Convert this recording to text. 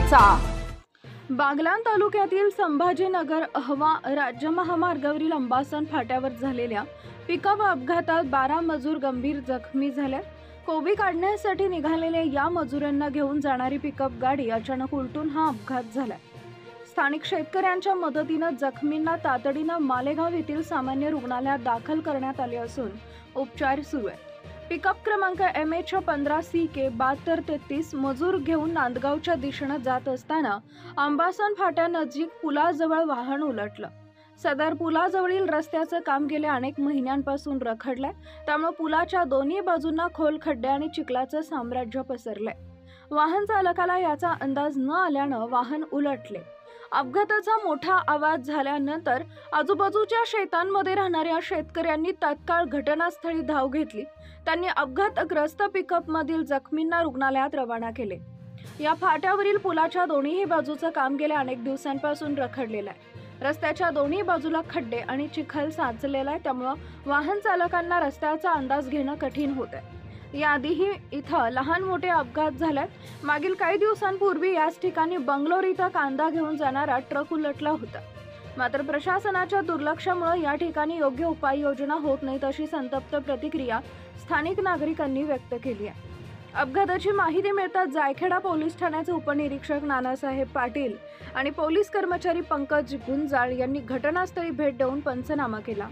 महत्त्वाचा। बागलाण तालुक्यातील संभाजीनगर अहवा राज्य महामार्गावरील अंबासन फाट्यावर झालेल्या पिकअप अपघातात 12 मजूर गंभीर जखमी झाले। कोबी काढण्यासाठी निघालेल्या या मजुरांना घेऊन जाणारी पिकअप गाडी अचानक उलटून हा अपघात झाला। स्थानिक शेतकऱ्यांच्या मदतीने जखमींना तातडीने मालेगाव येथील सामान्य रुग्णालयात दाखल करण्यात आले असून उपचार सुरू आहेत। पिकअप क्रमांक MH15CK 7233 मजूर घेऊन नांदगावच्या दिशेने जात असताना अंबासन फाट्यानजीक पुलाजवळ वाहन उलटलं। सदर पुलाजवळील रस्त्याचं काम गेल्या अनेक महिन्यांपासून रखडलंय, त्यामुळे पुलाच्या दोन्ही बाजूंना खोल खड्डे आणि चिखलाचं साम्राज्य पसरलंय। वाहन चालकाला याचा अंदाज न आल्यानं वाहन उलटले। अपघाताचा मोठा आवाज झाल्यानंतर आजूबाजूच्या शेतांमध्ये राहणाऱ्या शेतकऱ्यांनी तात्काळ घटनास्थळी धाव घेतली। त्यांनी अपघातग्रस्त पिकअप मधील जखमींना रुग्णालयात रवाना केले। या फाट्यावरील पुलाच्या दोन्ही बाजूचं काम गेल्या अनेक दिवसांपासून रखडलेलं आहे। रस्त्याच्या दोन्ही बाजूला खड्डे आणि चिखल साचलेला आहे, त्यामुळे वाहन चालकांना रस्त्याचा अंदाज घेणं कठीण होतंय। याआधीही इथं लहान मोठे अपघात झालेत। मागील काही दिवसांपूर्वी याच ठिकाणी बंगलोर इथं कांदा घेऊन जाणारा ट्रक उलटला होता। मात्र प्रशासनाच्या दुर्लक्षामुळे या ठिकाणी योग्य उपाययोजना होत नाहीत, अशी संतप्त प्रतिक्रिया स्थानिक नागरिकांनी व्यक्त केली आहे। अपघाताची माहिती मिळताच जायखेडा पोलीस ठाण्याचे उपनिरीक्षक नानासाहेब पाटील आणि पोलीस कर्मचारी पंकज गुंजाळ यांनी घटनास्थळी भेट देऊन पंचनामा केला।